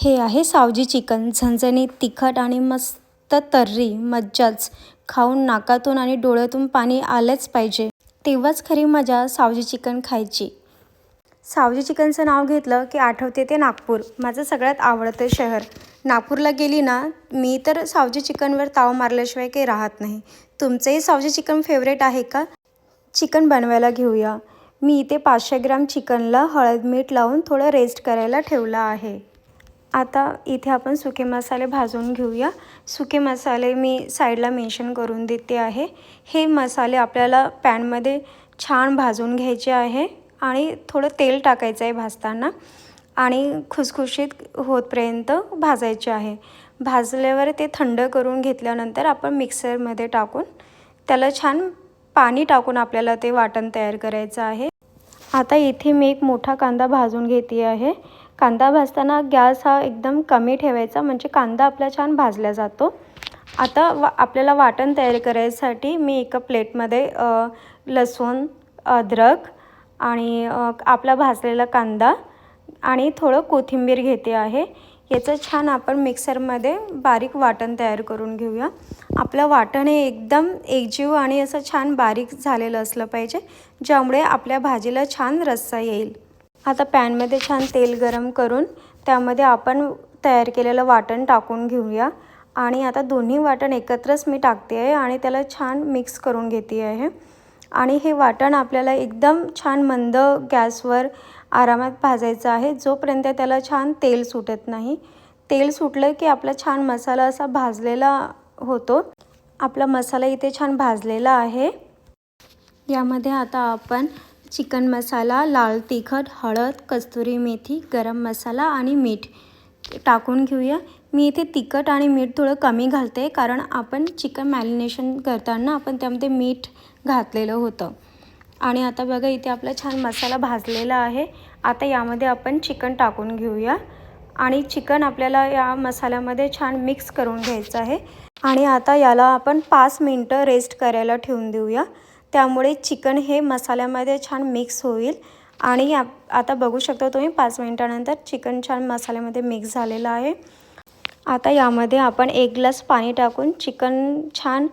हे आहे सावजी चिकन. झणझणीत, तिखट आणि मस्त तर्री. मज्जाच. खाऊन नाकातून आणि डोळ्यातून पाणी आलंच पाहिजे, तेव्हाच खरी मजा सावजी चिकन खायची. सावजी चिकनचं नाव घेतलं की आठवते ते नागपूर, माझं सगळ्यात आवडतं शहर. नागपूरला गेली ना मी तर सावजी चिकनवर ताव मारल्याशिवाय काही राहत नाही. तुमचंही सावजी चिकन फेवरेट आहे का? चिकन बनवायला घेऊया. मी इथे 500 ग्राम चिकनला हळद मीठ लावून थोडं रेस्ट करायला ठेवलं आहे. आता इथे आपण सुके मसाले भाजून घेऊया. सुके मसाले मी साईडला मेन्शन करून देते आहे. हे मसाले आपल्याला पॅनमध्ये छान भाजून घ्यायचे आहे आणि थोडं तेल टाकायचं आहे भाजताना आणि खुसखुशीत होतपर्यंत भाजायचे आहे. भाजल्यावर ते थंड करून घेतल्यानंतर आपण मिक्सरमध्ये टाकून त्याला छान पाणी टाकून आपल्याला ते वाटण तयार करायचं आहे. आता इथे मी एक मोठा कांदा भाजून घेते आहे. कांदा भाजताना गॅस हा एकदम कमी ठेवायचा, म्हणजे कांदा आपला छान भाजला जातो. आता आपल्याला वाटण तयार करायसाठी मी एका प्लेटमध्ये लसूण, अद्रक आणि आपला भाजलेला कांदा आणि थोडं कोथिंबीर घेते आहे. याचं छान आपण मिक्सरमध्ये बारीक वाटण तयार करून घेऊया. आपलं वाटण हे एकदम एकजीव आणि असं छान बारीक झालेलं असलं पाहिजे, ज्यामुळे आपल्या भाजीला छान रस्सा येईल. आता पॅनमध्ये छान तेल गरम करून त्यामध्ये आपण तयार केलेलं वाटण टाकून घेऊया आणि आता दोन्ही वाटण एकत्रच मी टाकते आहे आणि त्याला छान मिक्स करून घेते आहे. आणि हे वाटण आपल्याला एकदम छान मंद गॅसवर आरामात भाजायचं आहे, जोपर्यंत त्याला छान तेल सुटत नाही. तेल सुटलं की आपला छान मसाला असा भाजलेला होतो. आपला मसाला इथे छान भाजलेला आहे. यामध्ये आता आपण चिकन मसाला, लाल तिखट, हळद, कस्तुरी मेथी, गरम मसाला आणि मीठ टाकून घेऊया. मी इथे तिखट आणि मीठ थोडं कमी घालते, कारण आपण चिकन मॅरिनेशन करताना आपण त्यामध्ये मीठ घातलेलं होतं. आणि आता बघा इथे आपला छान मसाला भाजलेला आहे. आता यामध्ये आपण चिकन टाकून घेऊया आणि चिकन आपल्याला या मसाल्यामध्ये छान मिक्स करून घ्यायचं आहे. आणि आता याला आपण 5 मिनटं रेस्ट करायला ठेवून देऊया, त्यामुळे चिकन हे मसाल्यामध्ये छान मिक्स होईल. आणि आता बघू शकता तुम्ही 5 मिनटानंतर चिकन छान मसाल्यामध्ये मिक्स झालेलं आहे. आता यामध्ये आपण 1 ग्लास पाणी टाकून चिकन छान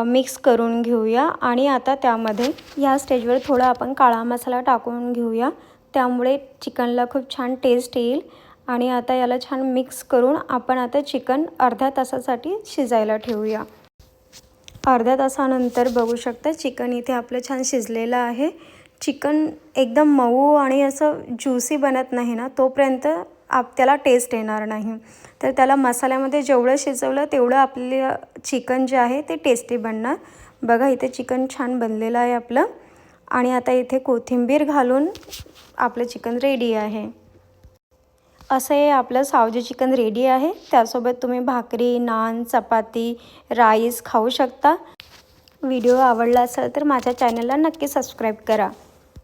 मिक्स करून घेऊया. आणि आता त्यामध्ये या स्टेजवर थोडा आपण काळा मसाला टाकून घेऊया, त्यामुळे चिकनला खूप छान टेस्ट येईल. आणि आता याला छान मिक्स करून आपण आता चिकन अर्ध्या तासासाठी शिजायला ठेवूया. अर्ध्या तासानंतर बघू शकता चिकन इथे आपलं छान शिजलेलं आहे. चिकन एकदम मऊ आणि असं ज्युसी बनत नाही ना, तोपर्यंत त्याला टेस्ट येणार नाही. तर त्याला मसाल्यामध्ये जेवढं शिजवलं तेवढं आपलं चिकन जे आहे ते टेस्टी बनणार. बघा इथे चिकन छान बनलेलं आहे आपलं. आणि आता इथे कोथिंबीर घालून आपलं चिकन रेडी आहे. असं हे आपलं सावजी चिकन रेडी आहे. त्यासोबत तुम्ही भाकरी, नान, चपाती, राईस खाऊ शकता. व्हिडिओ आवडला असेल तर माझ्या चॅनलला नक्की सबस्क्राईब करा.